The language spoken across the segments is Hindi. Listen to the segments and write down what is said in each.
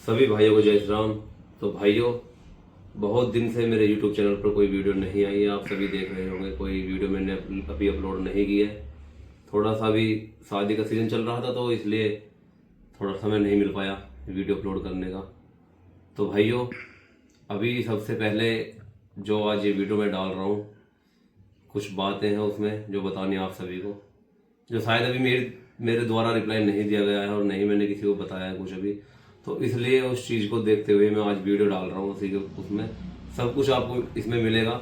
सभी भाइयों को जय श्री राम। तो भाइयों, बहुत दिन से मेरे YouTube चैनल पर कोई वीडियो नहीं आई है। आप सभी देख रहे होंगे, कोई वीडियो मैंने अभी अपलोड नहीं की है। थोड़ा सा भी शादी का सीज़न चल रहा था तो इसलिए थोड़ा समय नहीं मिल पाया वीडियो अपलोड करने का। तो भाइयों, अभी सबसे पहले जो आज ये वीडियो मैं डाल रहा हूँ, कुछ बातें हैं उसमें जो बतानी आप सभी को, जो शायद अभी मेरे द्वारा रिप्लाई नहीं दिया गया है और नहीं मैंने किसी को बताया है कुछ अभी। तो इसलिए उस चीज़ को देखते हुए मैं आज वीडियो डाल रहा हूँ। उसी के उसमें सब कुछ आपको इसमें मिलेगा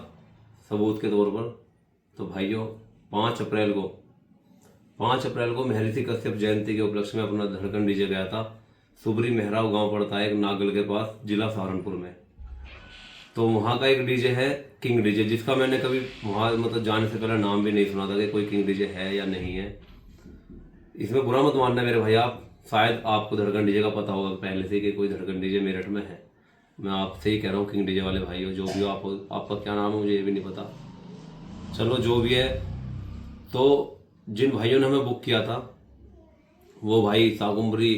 सबूत के तौर पर। तो भाइयों, 5 अप्रैल को महर्षि कश्यप जयंती के उपलक्ष्य में अपना धड़कन डीजे गया था। सुबरी मेहराव गांव पड़ता है एक नागल के पास, जिला सहारनपुर में। तो वहाँ का एक डीजे है किंग डीजे, जिसका मैंने कभी वहाँ मतलब जाने से पहले नाम भी नहीं सुना था कि कोई किंग डीजे है या नहीं है। इसमें बुरा मत मानना मेरे भाई, आप शायद आपको धड़कन डीजे का पता होगा पहले से कि कोई धड़कन डीजे मेरठ में है। मैं आपसे ही कह रहा हूँ, किंग डीजे वाले भाई हो जो भी हो, आपका क्या नाम है मुझे ये भी नहीं पता। चलो जो भी है, तो जिन भाइयों ने हमें बुक किया था वो भाई साकुम्बरी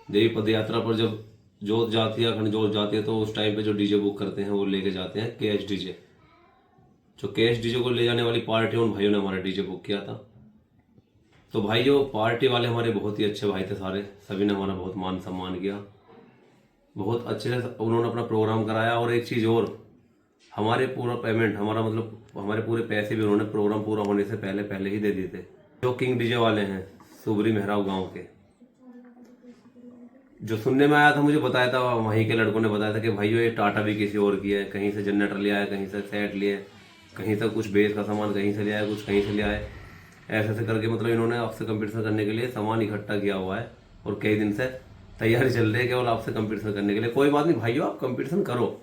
देवी पद यात्रा पर जब जोत जाती है, अखंड जोत जाती है, तो उस टाइम पे जो डीजे बुक करते हैं वो लेके जाते हैं KH डीजे। जो KH डीजे को ले जाने वाली पार्टी, उन भाइयों ने हमारा डीजे बुक किया था। तो भाइयों, पार्टी वाले हमारे बहुत ही अच्छे भाई थे सारे, सभी ने हमारा बहुत मान सम्मान किया, बहुत अच्छे से उन्होंने अपना प्रोग्राम कराया। और एक चीज़ और, हमारे पूरा पेमेंट, हमारा मतलब हमारे पूरे पैसे भी उन्होंने प्रोग्राम पूरा होने से पहले ही दे दिए थे। जो किंग डीजे वाले हैं सुबरी मेहराव गांव के, जो सुनने में आया था, मुझे बताया था वहीं के लड़कों ने बताया था कि भाइयों ये टाटा भी किसी और की है, कहीं से जनरेटर ले आया, कहीं से सेट लिए, कहीं से कुछ बेस का सामान कहीं से ले आया, कुछ कहीं से ले आए, ऐसे ऐसे करके मतलब इन्होंने आपसे कंपटीशन करने के लिए सामान इकट्ठा किया हुआ है और कई दिन से तैयारी चल रही है केवल आपसे कंपटीशन करने के लिए। कोई बात नहीं भाइयों, आप कंपटीशन करो,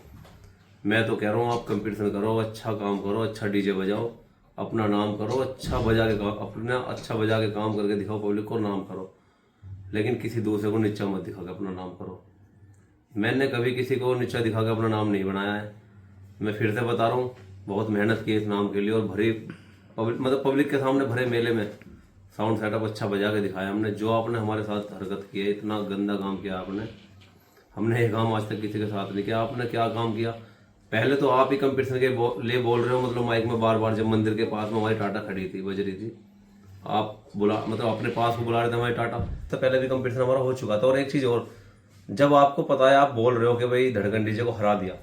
मैं तो कह रहा हूँ आप कंपटीशन करो, अच्छा काम करो, अच्छा डीजे बजाओ, अपना नाम करो, अच्छा बजा के अपना अच्छा बजा के काम करके दिखाओ, पब्लिक को नाम करो, लेकिन किसी दूसरे को नीचा मत दिखा के अपना नाम करो। मैंने कभी किसी को नीचा दिखा के अपना नाम नहीं बनाया है। मैं फिर से बता रहा हूँ, बहुत मेहनत की इस नाम के लिए और भरी पब्लिक के सामने भरे मेले में साउंड सेटअप अच्छा बजा के दिखाया हमने। जो आपने हमारे साथ हरकत की है, इतना गंदा काम किया आपने, हमने ये काम आज तक किसी के साथ नहीं किया। आपने क्या काम किया, पहले तो आप ही कंपटीशन के लिए बोल रहे हो, मतलब माइक में बार बार, जब मंदिर के पास में हमारी टाटा खड़ी थी बज रही थी, आप मतलब अपने पास को बुला रहे थे हमारी टाटा, तो पहले भी कंपटीशन हमारा हो चुका था। और एक चीज़ और, जब आपको पता है, आप बोल रहे हो कि भाई धड़कन डीजे को हरा दिया,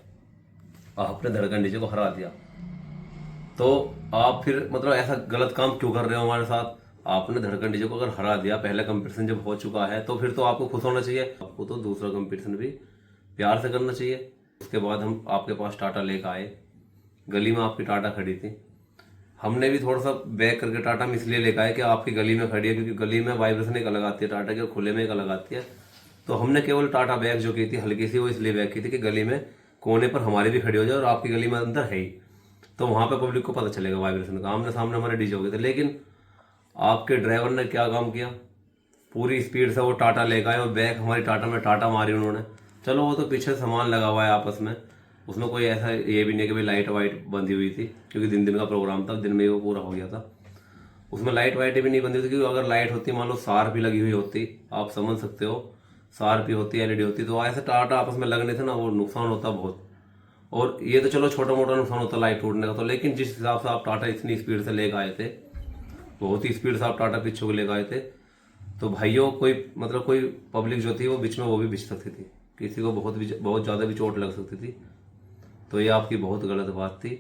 आपने धड़कन डीजे को हरा दिया, तो आप फिर मतलब ऐसा गलत काम क्यों कर रहे हो हमारे साथ। आपने धड़कन डीजे को अगर हरा दिया, पहले कंपटीशन जब हो चुका है, तो फिर तो आपको खुश होना चाहिए। आपको तो दूसरा कंपटीशन भी प्यार से करना चाहिए। उसके बाद हम आपके पास टाटा लेकर आए, गली में आपकी टाटा खड़ी थी, हमने भी थोड़ा सा बैक करके टाटा में इसलिए लेकर आए कि आपकी गली में खड़ी है, क्योंकि गली में वाइब्रेशन एक अलग आती है टाटा की और खुले में एक अलग आती है। तो हमने केवल टाटा बैग जो की थी हल्की सी, वो इसलिए बैग की थी कि गली में कोने पर हमारी भी खड़ी हो जाए और आपकी गली में अंदर है ही, तो वहां पे पब्लिक को पता चलेगा वाइब्रेशन का। आमने सामने हमारे डीजे हो गए थे, लेकिन आपके ड्राइवर ने क्या काम किया, पूरी स्पीड से वो टाटा लेकर आए और बैग हमारी टाटा में टाटा मारी उन्होंने। चलो वो तो पीछे सामान लगा हुआ है आपस में, उसमें कोई ऐसा ये भी नहीं कि भाई लाइट वाइट बंधी हुई थी, क्योंकि दिन का प्रोग्राम था, दिन में ही वो पूरा हो गया था। उसमें लाइट वाइट भी नहीं बंधी हुई थी, क्योंकि अगर लाइट होती, मान लो सार भी लगी हुई होती, आप समझ सकते हो, सार भी होती, LED होती, तो ऐसे टाटा आपस में लगने थे ना, वो नुकसान होता बहुत। और ये तो चलो छोटा मोटा नुकसान होता लाइट टूटने का, तो लेकिन जिस हिसाब से आप टाटा इतनी स्पीड से लेकर आए थे, बहुत ही स्पीड से आप टाटा पीछे को लेकर आए थे, तो भाइयों कोई मतलब कोई पब्लिक जो थी वो बीच में वो भी भिज सकती थी, किसी को बहुत ज़्यादा भी चोट लग सकती थी। तो ये आपकी बहुत गलत बात थी।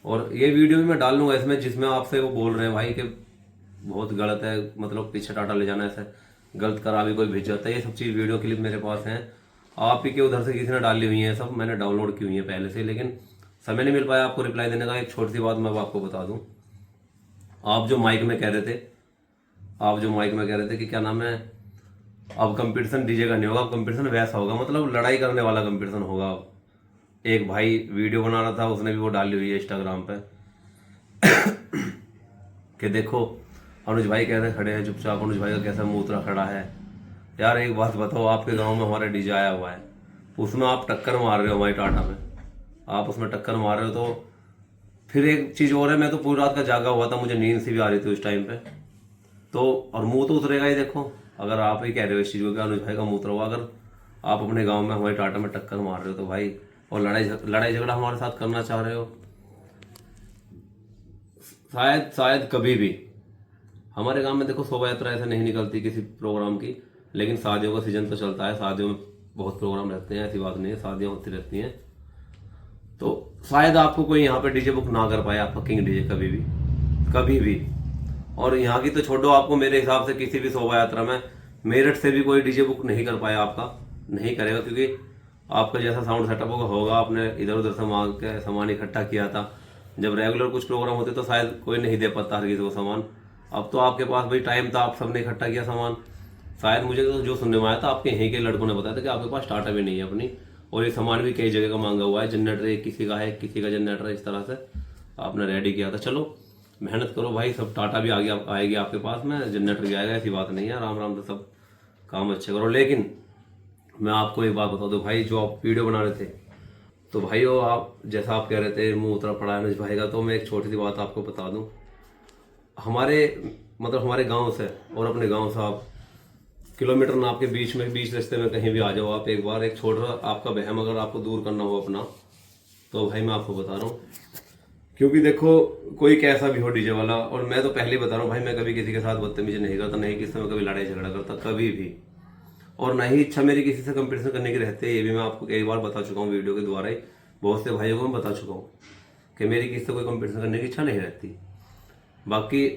और ये वीडियो भी मैं डाल लूँगा इसमें, जिसमें आपसे वो बोल रहे हैं भाई कि बहुत गलत है, मतलब पीछे टाटा ले जाना, ऐसा गलत करा भी कोई भेज जाता है। ये सब चीज़ वीडियो क्लिप मेरे पास हैं, आप ही के उधर से किसी ने डाली हुई है, सब मैंने डाउनलोड की हुई है पहले से, लेकिन समय नहीं मिल पाया आपको रिप्लाई देने का। एक छोटी सी बात मैं आपको बता दूं, आप जो माइक में कह रहे थे कि क्या नाम है, अब कंपटीशन डीजे का नहीं होगा, अब कंपटीशन वैसा होगा, मतलब लड़ाई करने वाला कंपटीशन होगा। अब एक भाई वीडियो बना रहा था, उसने भी वो डाली हुई है इंस्टाग्राम पे कि देखो अनुज भाई कैसे खड़े हैं चुपचाप, अनुज भाई का कैसा मुंह उतरा खड़ा है। यार एक बात बताओ, आपके गांव में हमारा डीजे आया हुआ है, उसमें आप टक्कर मार रहे हो हमारी टाटा में, आप उसमें टक्कर मार रहे हो। तो फिर एक चीज़ और है, मैं तो पूरी रात का जागा हुआ था, मुझे नींद सी भी आ रही थी उस टाइम पे, तो और मुंह तो उतरेगा ही। देखो अगर आप ही कह रहे हो इस चीज़ को कि अनुज भाई का मुंह उतरा हुआ, अगर आप अपने गांव में हमारे टाटा में टक्कर मार रहे हो तो भाई, और लड़ाई झगड़ा हमारे साथ करना चाह रहे हो। शायद कभी भी हमारे गांव में देखो शोभा यात्रा ऐसे नहीं निकलती किसी प्रोग्राम की, लेकिन शादियों का सीजन तो चलता है, शादियों में बहुत प्रोग्राम रहते हैं, ऐसी बात नहीं है, शादियां होती रहती हैं। तो शायद आपको कोई यहाँ पे डीजे बुक ना कर पाए, आपका किंग डीजे कभी भी। और यहाँ की तो छोड़ो, आपको मेरे हिसाब से किसी भी शोभा यात्रा में मेरठ से भी कोई डीजे बुक नहीं कर पाया, आपका नहीं करेगा, क्योंकि आपका जैसा साउंड सेटअप होगा आपने इधर उधर से मांग के सामान इकट्ठा किया था। जब रेगुलर कुछ प्रोग्राम होते तो शायद कोई नहीं दे पाता हर किसी को सामान। अब तो आपके पास भाई टाइम था, आप सबने इकट्ठा किया सामान। शायद मुझे तो जो सुनने में आया था, आपके यहीं के लड़कों ने बताया था कि आपके पास टाटा भी नहीं है अपनी, और ये सामान भी कई जगह का मांगा हुआ है। जनरेटर किसी का है, किसी का जनरेटर, इस तरह से आपने रेडी किया था। चलो मेहनत करो भाई, सब टाटा भी आएगी आपके पास में, जनरेटर भी आएगा, ऐसी बात नहीं है। आराम आराम से सब काम अच्छे करो। लेकिन मैं आपको एक बात बता दूं भाई, जो आप वीडियो बना रहे थे, तो भाई वो आप जैसा आप कह रहे थे मुंह उतरा पड़ा है अनुज भाई का, तो मैं एक छोटी सी बात आपको बता दूं। हमारे गांव से और अपने गांव से आप किलोमीटर नाप के बीच रास्ते में कहीं भी आ जाओ आप, एक बार एक छोटा आपका वहम अगर आपको दूर करना हो अपना, तो भाई मैं आपको बता रहा हूँ। क्योंकि देखो कोई कैसा भी हो डीजे वाला, और मैं तो पहले ही बता रहा हूँ भाई, मैं कभी किसी के साथ बदतमीजी नहीं करता, नहीं किसी में कभी लड़ाई झगड़ा करता कभी भी, और ना ही इच्छा मेरी किसी से कंपटीशन करने की रहती है। ये भी मैं आपको कई बार बता चुका हूँ वीडियो के द्वारा ही, बहुत से भाइयों को मैं बता चुका हूँ कि मेरी किसी से कोई कंपटीशन करने की इच्छा नहीं रहती। बाकी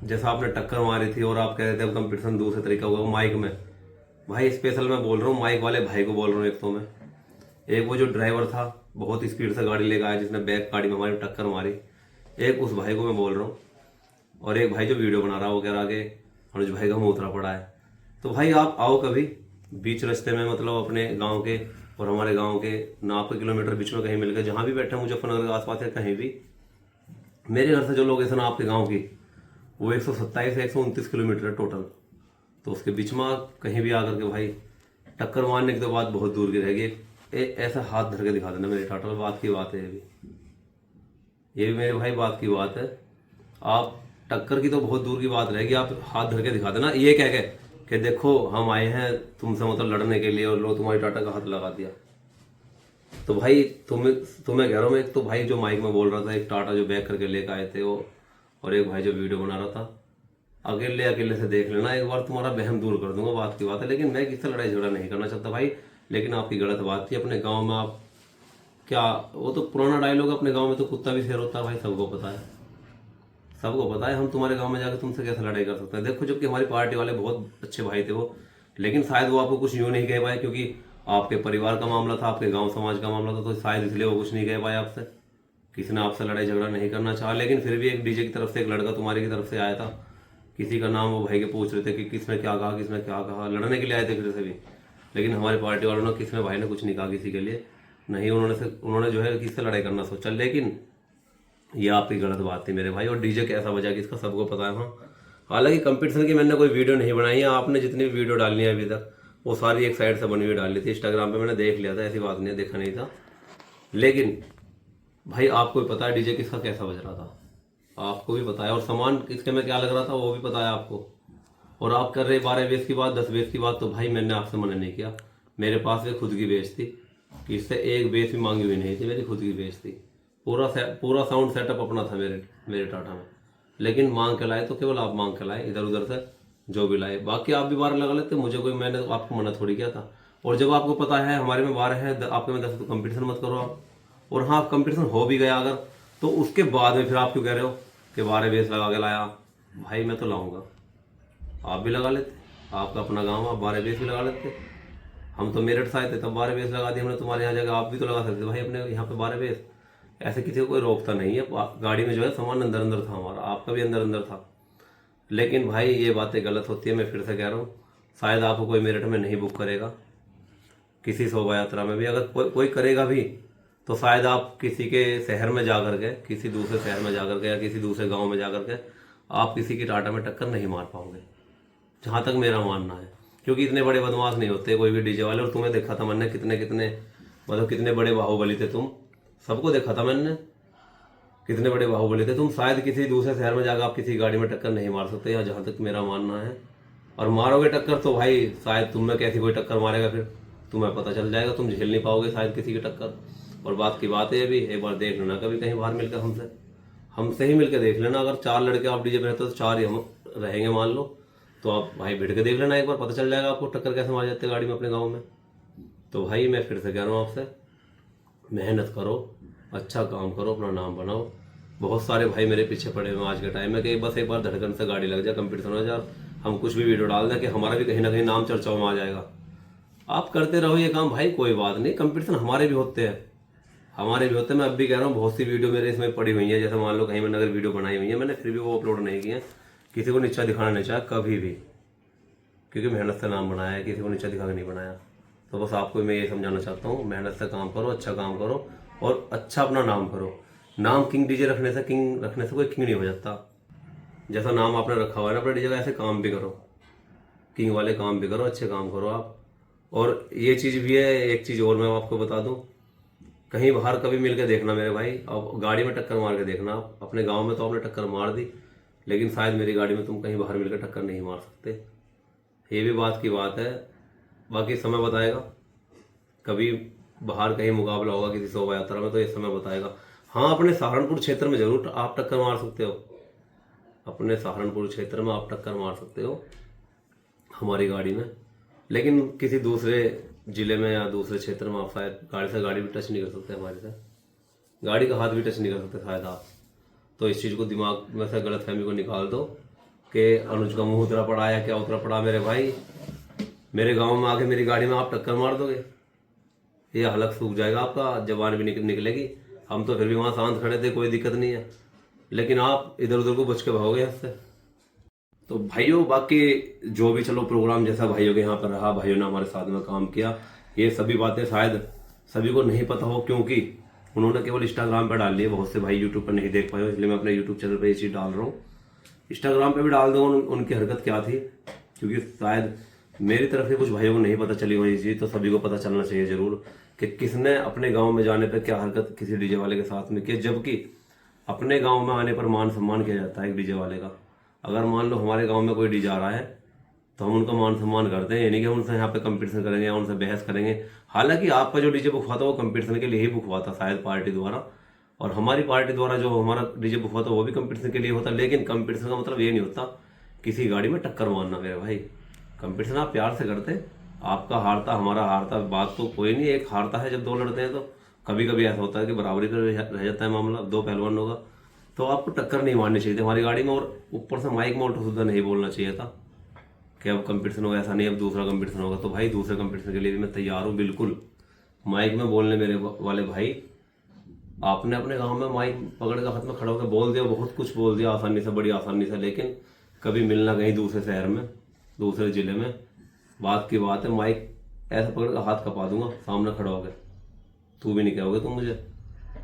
जैसा आपने टक्कर मारी थी और आप कह रहे थे अब कंपटीशन दूसरे तरीका हुआ माइक में, भाई स्पेशल मैं बोल रहा हूँ माइक वाले भाई को बोल रहा हूँ। एक तो मैं, एक वो जो ड्राइवर था बहुत स्पीड से गाड़ी लेकर आया जिसने बैक गाड़ी में हमारी टक्कर मारी, एक उस भाई को मैं बोल रहा हूँ। और एक भाई जो वीडियो बना रहा है वो कह रहा है कि अनुज भाई का मुंह उतरा पड़ा है। तो भाई आप आओ कभी बीच रास्ते में, मतलब अपने गांव के और हमारे गांव के नाप के किलोमीटर बीच में कहीं मिलकर, जहां भी बैठे मुजफ्फरनगर के आसपास है कहीं भी, मेरे घर से जो लोकेशन है आपके गांव की वो 127 से 129 किलोमीटर है टोटल। तो उसके बीच में कहीं भी आकर के भाई टक्कर मारने की तो बात बहुत दूर की रहेगी, ऐसा हाथ धर के दिखा देना मेरे टाटा, बात की बात है ये भी मेरे भाई बात की बात है। आप टक्कर की तो बहुत दूर की बात रहेगी, आप हाथ धर के दिखा देना, ये कह के कि देखो हम आए हैं तुमसे मतलब लड़ने के लिए, और लोग तुम्हारी टाटा का हाथ लगा दिया। तो भाई तुम्हें कह रहा हूँ मैं, एक तो भाई जो माइक में बोल रहा था, एक टाटा जो बैक करके लेकर आए थे वो, और एक भाई जो वीडियो बना रहा था, अकेले से देख लेना एक बार, तुम्हारा वहम दूर कर दूंगा, बात की बात है। लेकिन मैं किससे लड़ाई झगड़ा नहीं करना चाहता भाई, लेकिन आपकी गलत बात थी। अपने गांव में आप क्या, वो तो पुराना डायलॉग, अपने गांव में तो कुत्ता भी शेर होता है भाई, सबको पता है, सबको पता है। हम तुम्हारे गांव में जाकर तुमसे कैसे लड़ाई कर सकते हैं। देखो जबकि हमारी पार्टी वाले बहुत अच्छे भाई थे वो, लेकिन शायद वो आपको कुछ यूं नहीं कह पाए, क्योंकि आपके परिवार का मामला था, आपके गांव समाज का मामला था, तो शायद इसलिए वो कुछ नहीं कह पाए आपसे, किसी ने आपसे लड़ाई झगड़ा नहीं करना चाहा। लेकिन फिर भी एक डीजे की तरफ से एक लड़का तुम्हारी की तरफ से आया था, किसी का नाम वो भाई के पूछ रहे थे कि किसने क्या कहा, किसने क्या कहा, लड़ने के लिए आए थे फिर से भी। लेकिन हमारी पार्टी वालों ने, किसने भाई ने कुछ नहीं कहा किसी के लिए, नहीं उन्होंने जो है किससे लड़ाई करना सोचा। लेकिन ये आपकी गलत बात थी मेरे भाई। और डीजे कैसा बजा किसका सबको पता है। हाँ, हालांकि कंपटीशन की मैंने कोई वीडियो नहीं बनाई है, आपने जितनी भी वीडियो डालनी है अभी तक वो सारी एक साइड से बनी हुई डाल ली थी इंस्टाग्राम पे, मैंने देख लिया था, ऐसी बात नहीं है देखा नहीं था। लेकिन भाई आपको भी पता है डीजे किसका कैसा बज रहा था, आपको भी पता है, और सामान किसके में क्या लग रहा था वो भी पता है आपको। और आप कर रहे 12 बेस की बात, 10 बेस की बात, तो भाई मैंने आपसे मना नहीं किया, मेरे पास भी खुद की बेस थी, इससे एक बेस भी मांगी हुई नहीं थी, मेरी खुद की बेस थी, पूरा साउंड सेटअप अपना था मेरे टाटा में। लेकिन मांग के लाए तो केवल आप मांग के लाए, इधर उधर से जो भी लाए, बाकी आप भी 12 लगा लेते, मुझे कोई, मैंने तो आपको मना थोड़ी किया था। और जब आपको पता है हमारे में 12 है, आपके में 10, तो कंपटीशन मत करो आप। और हाँ कंपटीशन हो भी गया अगर, तो उसके बाद में फिर आप क्यों कह रहे हो कि 12 बेस लगा के लाया। भाई मैं तो लाऊंगा, आप भी लगा लेते, आपका अपना गाँव, आप 12 बेस भी लगा लेते। हम तो मेरठ से आए थे तब 12 बेस लगा दिए हमने तुम्हारे यहाँ जगह, आप भी तो लगा सकते भाई अपने यहाँ पे 12 बेस। ऐसे किसी को कोई रोकता नहीं है, गाड़ी में जो है सामान अंदर अंदर था हमारा, आपका भी अंदर अंदर था। लेकिन भाई ये बातें गलत होती है, मैं फिर से कह रहा हूँ, शायद आपको कोई मेरठ में नहीं बुक करेगा, किसी शोभा यात्रा में भी अगर कोई करेगा भी, तो शायद आप किसी के शहर में जाकर के, किसी दूसरे शहर में जाकर के, या किसी दूसरे गांव में जाकर के आप किसी की टाटा में टक्कर नहीं मार पाओगे, जहां तक मेरा मानना है। क्योंकि इतने बड़े बदमाश नहीं होते कोई भी डीजे वाले। और तुम्हें देखा था मैंने कितने बड़े बाहुबली थे तुम, सबको देखा था मैंने, कितने बड़े बाहुबली थे तुम। शायद किसी दूसरे शहर में जाकर आप किसी गाड़ी में टक्कर नहीं मार सकते, या जहां तक मेरा मानना है। और मारोगे टक्कर तो भाई शायद तुम में कैसी कोई टक्कर मारेगा फिर, तुम्हें पता चल जाएगा, तुम झेल नहीं पाओगे शायद किसी की टक्कर। और बात की बात है, भी एक बार देख लेना कभी कहीं बाहर मिलकर हमसे ही मिलकर देख लेना। अगर 4 लड़के आप डीजे पे रहते हो तो 4 ही हम रहेंगे मान लो, तो आप भाई भिड़ के देख लेना एक बार, पता चल जाएगा आपको टक्कर कैसे मार जाते हैं गाड़ी में अपने गाँव में। तो भाई मैं फिर से कह रहा हूँ आपसे, मेहनत करो, अच्छा काम करो, अपना नाम बनाओ। बहुत सारे भाई मेरे पीछे पड़े हुए आज के टाइम में कि बस एक बार धड़कन से गाड़ी लग जाए, कंपटीशन हो जाए, हम कुछ भी वीडियो डाल दें कि हमारा भी कहीं ना कहीं नाम चर्चाओं में आ जाएगा। आप करते रहो ये काम भाई, कोई बात नहीं, कंपटीशन हमारे भी होते हैं, मैं अब भी कह रहा हूँ बहुत सी वीडियो मेरे इसमें पड़ी हुई है। जैसे मान लो कहीं मैंने अगर वीडियो बनाई हुई है मैंने, फिर भी वो अपलोड नहीं किए, किसी को नीचा दिखाना नहीं चाहा कभी भी, क्योंकि मेहनत से नाम बनाया है, किसी को नीचा दिखा के नहीं बनाया। तो बस आपको मैं ये समझाना चाहता हूँ, मेहनत से काम करो, अच्छा काम करो और अच्छा अपना नाम करो। नाम किंग डीजे रखने से कोई किंग नहीं हो जाता। जैसा नाम आपने रखा हुआ है ना अपने डीजे का, ऐसे काम भी करो, किंग वाले काम भी करो, अच्छे काम करो आप। और ये चीज़ भी है, एक चीज़ और मैं आपको बता दूं, कहीं बाहर कभी मिल के देखना मेरे भाई, अब गाड़ी में टक्कर मार के देखना आप। अपने गांव में तो आपने टक्कर मार दी, लेकिन शायद मेरी गाड़ी में तुम कहीं बाहर मिलकर टक्कर नहीं मार सकते। ये भी बात की बात है, बाकी समय बताएगा। कभी बाहर कहीं मुकाबला होगा किसी शोभा यात्रा में तो ये समय बताएगा। हाँ, अपने सहारनपुर क्षेत्र में जरूर आप टक्कर मार सकते हो, अपने सहारनपुर क्षेत्र में आप टक्कर मार सकते हो हमारी गाड़ी में, लेकिन किसी दूसरे जिले में या दूसरे क्षेत्र में आप शायद गाड़ी भी टच नहीं कर सकते, हमारे से गाड़ी का हाथ भी टच नहीं कर सकते शायद आप। तो इस चीज़ को दिमाग में से गलतफहमी को निकाल दो कि अनुज का मुंह उतरा पड़ा या क्या उतरा पड़ा। मेरे भाई, मेरे गांव में आके मेरी गाड़ी में आप टक्कर मार दोगे, ये हलक सूख जाएगा आपका, जबान भी निकलेगी। हम तो फिर भी वहाँ शांत खड़े थे, कोई दिक्कत नहीं है, लेकिन आप इधर उधर को बच के भागोगे हंस से। तो भाइयों, बाकी जो भी चलो प्रोग्राम जैसा भाइयों के यहाँ पर रहा, भाइयों ने हमारे साथ में काम किया, ये सभी बातें शायद सभी को नहीं पता हो, क्योंकि उन्होंने केवल इंस्टाग्राम पर डाल ली है। बहुत से भाई यूट्यूब पर नहीं देख पाए, इसलिए मैं अपने यूट्यूब चैनल पर ये चीज़ डाल रहा हूँ। इंस्टाग्राम पर भी डाल दूँगा उनकी हरकत क्या थी, क्योंकि शायद मेरी तरफ से कुछ भाइयों को नहीं पता चली हुई चीज़, तो सभी को पता चलना चाहिए जरूर कि किसने अपने गांव में जाने पर क्या हरकत किसी डीजे वाले के साथ में की। जबकि अपने गांव में आने पर मान सम्मान किया जाता है एक डीजे वाले का। अगर मान लो हमारे गांव में कोई डीजे आ रहा है तो हम उनका मान सम्मान करते हैं, यानी कि हम उनसे यहाँ पे कंपटीशन करेंगे या उनसे बहस करेंगे। हालांकि आपका जो डीजे बुक हुआ था वो कंपटीशन के लिए ही बुक हुआ था शायद पार्टी द्वारा, और हमारी पार्टी द्वारा जो हमारा डीजे बुक हुआ था वो भी कंपटीशन के लिए होता। लेकिन कंपटीशन का मतलब ये नहीं होता किसी गाड़ी में टक्कर मारना मेरे भाई। कंपटीशन आप प्यार से करते, आपका हारता हमारा हारता, बात तो कोई नहीं, एक हारता है जब 2 लड़ते हैं। तो कभी कभी ऐसा होता है कि बराबरी पर रह जाता है मामला, 2 पहलवान होगा, तो आपको टक्कर नहीं मारनी चाहिए थी हमारी गाड़ी में। और ऊपर से माइक में उल्टा सीधा नहीं बोलना चाहिए था कि अब कंपटीशन होगा, ऐसा नहीं अब दूसरा कंपटीशन होगा। तो भाई दूसरे कंपटीशन के लिए भी मैं तैयार हूँ बिल्कुल। माइक में बोलने मेरे वाले भाई, आपने अपने गाँव में माइक पकड़ कर हाथ में खड़ा होकर बोल दिया, बहुत कुछ बोल दिया आसानी से, बड़ी आसानी से, लेकिन कभी मिलना कहीं दूसरे शहर में, दूसरे जिले में, बात की बात है, माइक ऐसा पकड़ कर हाथ कपा दूंगा सामने खड़ा होकर, तू भी नहीं कहोगे तुम मुझे।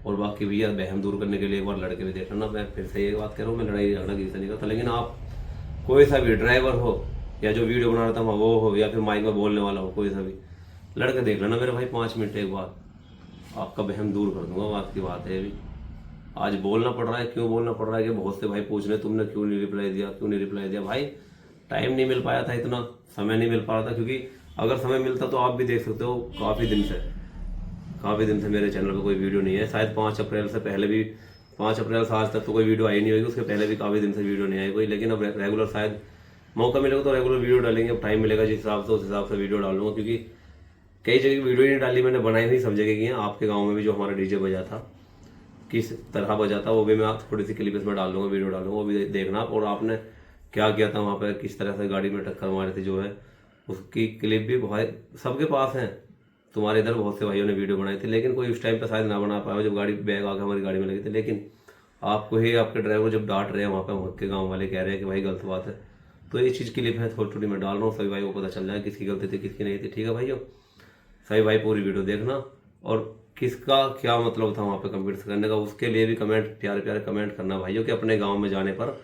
और बाकी भैया बहम दूर करने के लिए एक बार लड़के भी देख लेना। मैं फिर से ये बात कह रहा हूँ, मैं लड़ाई झगड़ा किसी से नहीं करता, लेकिन आप कोई सा भी ड्राइवर हो या जो वीडियो बना रहा था वो हो या फिर माइक में बोलने वाला हो, कोई सा भी लड़के देख लेना मेरे भाई, 5 मिनट एक बार, आपका बहम दूर कर दूंगा। बात की बात है, भी आज बोलना पड़ रहा है, क्यों बोलना पड़ रहा है कि बहुत से भाई पूछ रहे तुमने क्यों नहीं रिप्लाई दिया, क्यों नहीं रिप्लाई दिया। भाई टाइम नहीं मिल पाया था, इतना समय नहीं मिल पा रहा था, क्योंकि अगर समय मिलता तो आप भी देख सकते हो काफ़ी दिन से मेरे चैनल पर कोई वीडियो नहीं है। शायद 5 अप्रैल से पहले भी, 5 अप्रैल से आज तक तो कोई वीडियो आई नहीं होगी, उसके पहले भी काफ़ी दिन से वीडियो नहीं आई कोई। लेकिन अब रेगुलर शायद मौका मिलेगा तो रेगुलर वीडियो डालेंगे, अब टाइम मिलेगा जिस हिसाब से उस हिसाब से वीडियो डालूंगा, क्योंकि कई जगह वीडियो नहीं डाली मैंने, बनाई हुई सब जगह की है। आपके गाँव में भी जो हमारा डीजे बजा था किस तरह बजा था वो भी मैं आप थोड़ी सी क्लिप इसमें डाल दूंगा, वीडियो डालूंगा, वो भी देखना आप। और आपने क्या किया था वहाँ पर, किस तरह से गाड़ी में टक्कर मारी थी जो है, उसकी क्लिप भी बहुत सबके पास है। तुम्हारे इधर बहुत से भाइयों ने वीडियो बनाई थी, लेकिन कोई उस टाइम पे शायद ना बना पाया जब गाड़ी बैग आकर हमारी गाड़ी में लगी थी। लेकिन आपको ही आपके ड्राइवर जब डांट रहे हैं वहाँ पे, वहाँ के गाँव वाले कह रहे हैं कि भाई गलत बात है, तो ये चीज़ क्लिप है थोड़ी थोड़ी मैं डाल रहा हूँ, सभी भाई को पता चल जाए किसकी गलती थी किसकी नहीं थी। ठीक है भाइयों, सभी भाई पूरी वीडियो देखना, और किसका क्या मतलब था वहाँ पे कंपटीशन करने का, उसके लिए भी कमेंट, प्यारे प्यारे कमेंट करना भाइयों कि अपने गाँव में जाने पर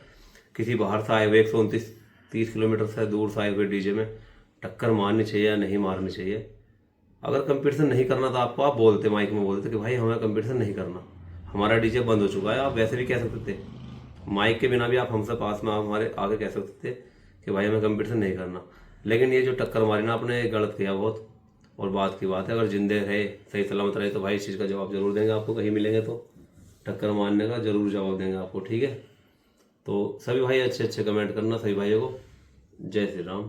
किसी बाहर से आए हुए 129-30 किलोमीटर से दूर से आए हुए डीजे में टक्कर मारनी चाहिए या नहीं मारनी चाहिए। अगर कंपटीशन नहीं करना था आपको, आप बोलते, माइक में बोलते कि भाई हमें कंपटीशन नहीं करना, हमारा डीजे बंद हो चुका है। आप वैसे भी कह सकते थे, माइक के बिना भी आप हमसे पास में आप हमारे आगे कह सकते थे कि भाई हमें कंपटीशन नहीं करना। लेकिन ये जो टक्कर मारी ना आपने, गलत किया बहुत, और बात की बात है, अगर जिंदे रहे, सही सलामत रहे, तो भाई इस चीज़ का जवाब जरूर देंगे आपको, कहीं मिलेंगे तो टक्कर मारने का जरूर जवाब देंगे आपको, ठीक है। तो सभी भाई अच्छे अच्छे कमेंट करना सभी भाइयों को। जय श्री राम।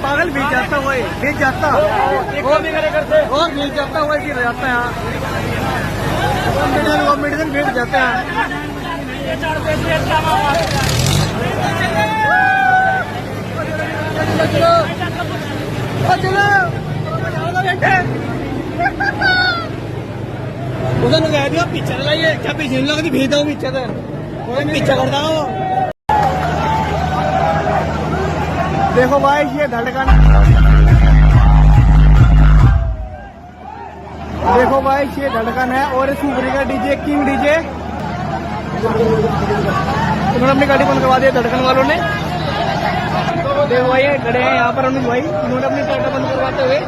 पागल बीत जाता हुआ बीत जाता और बीत जाता हुआ गिर जाता है। मेडिसिन बीत जाते हैं। उधर कह दिया पीछे लगाइए, क्या पीछे नहीं लगती, भेज दो पीछे से, पीछे करता हूँ। देखो भाई ये धड़कन, देखो भाई ये धड़कन है और सुपरी का डीजे किंग डीजे। उन्होंने अपनी गाड़ी बंद करवा दी धड़कन वालों ने। देखो भाई ये खड़े हैं यहाँ पर अनुज भाई, उन्होंने अपनी टाटा बंद करवाते हुए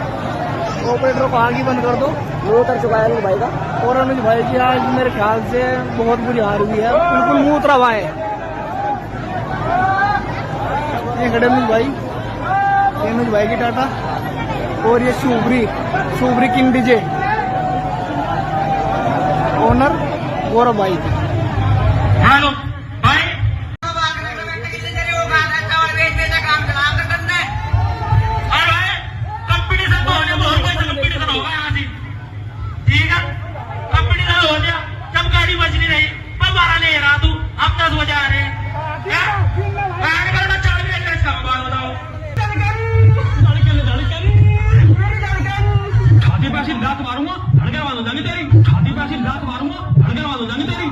ऑपरेटर को आगे बंद कर दो, वो कर चुका है अनुज भाई का। और अनुज भाई की आज मेरे ख्याल से बहुत बुरी हार हुई है, बिल्कुल मुंह उतरा हुआ है। ये खड़े अनुज भाई, अनुज भाई की टाटा और ये सुपरी किंग डीजे ओनर गौरव भाई। हेलो भाई कंपटीशन तो होने बहुत कंपटीशन होगा यहाँ से, ठीक है। कंपटीशन हो गया, जब गाड़ी बच नहीं रही पर 12 ले रहा तू, अब 10 बजा रहे हैं। छाती पे ऐसी लात मारूंगा, धड़के वालों जानी तेरी, छाती पे ऐसी लात मारूंगा, धड़के वालों जानी तेरी।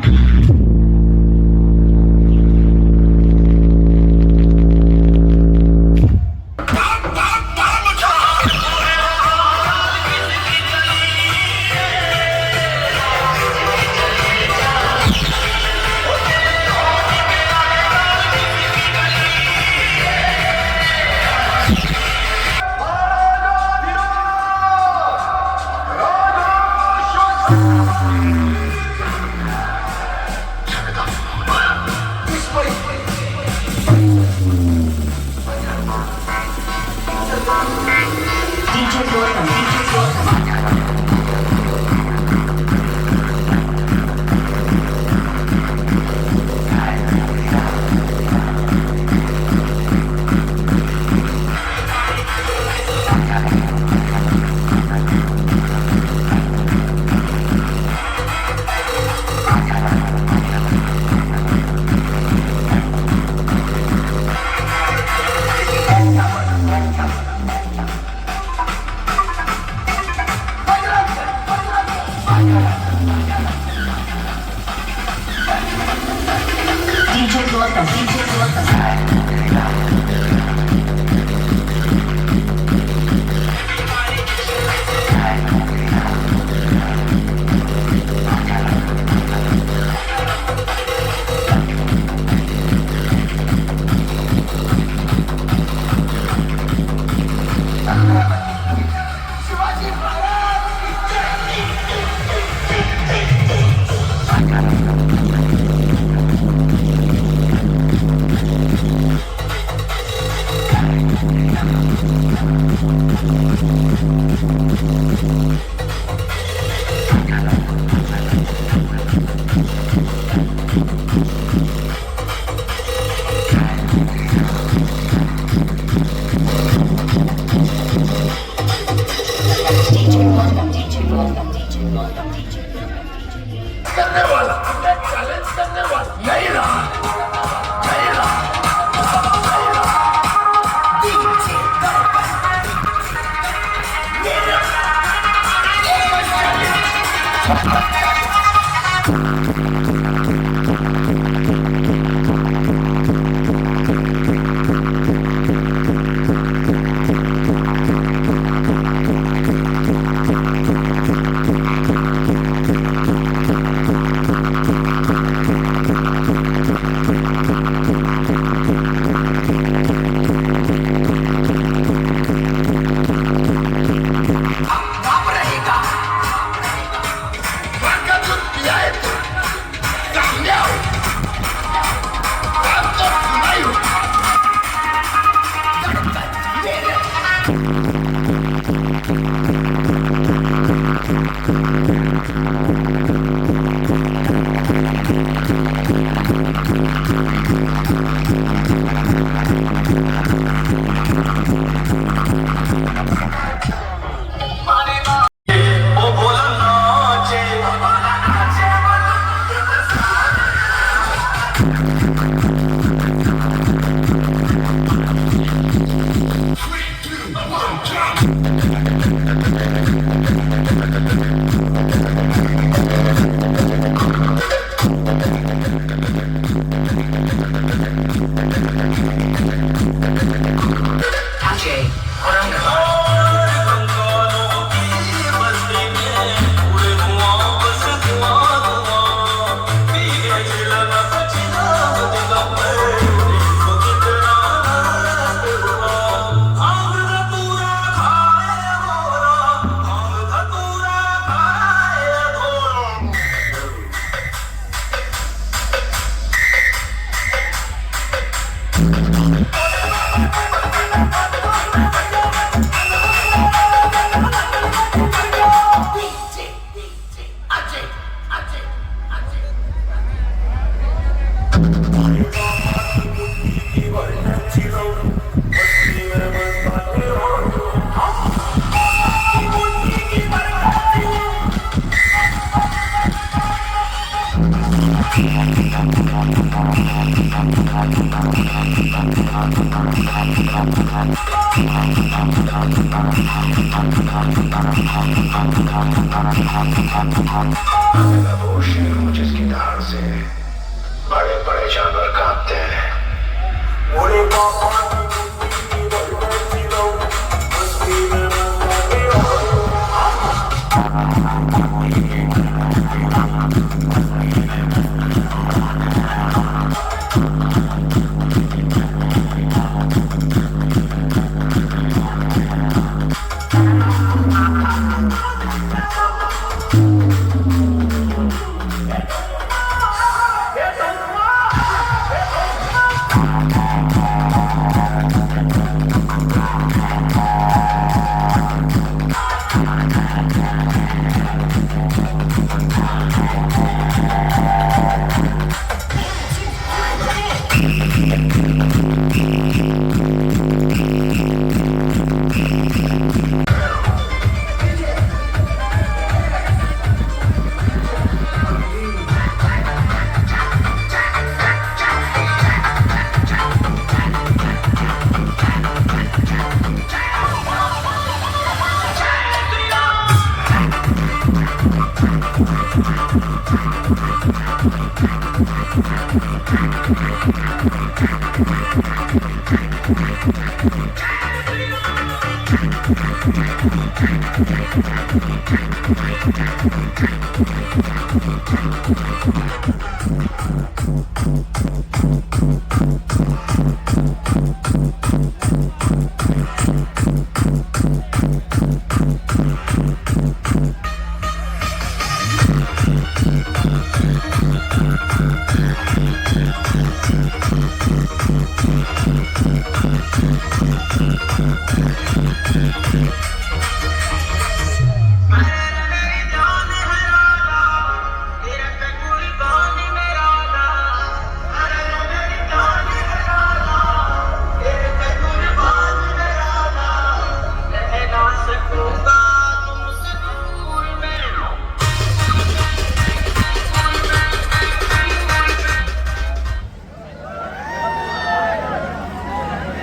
वो शेर जिसकी धार से बड़े बड़े जानवर कांपते हैं। बूढ़े पापा की बड़ी मस्ती में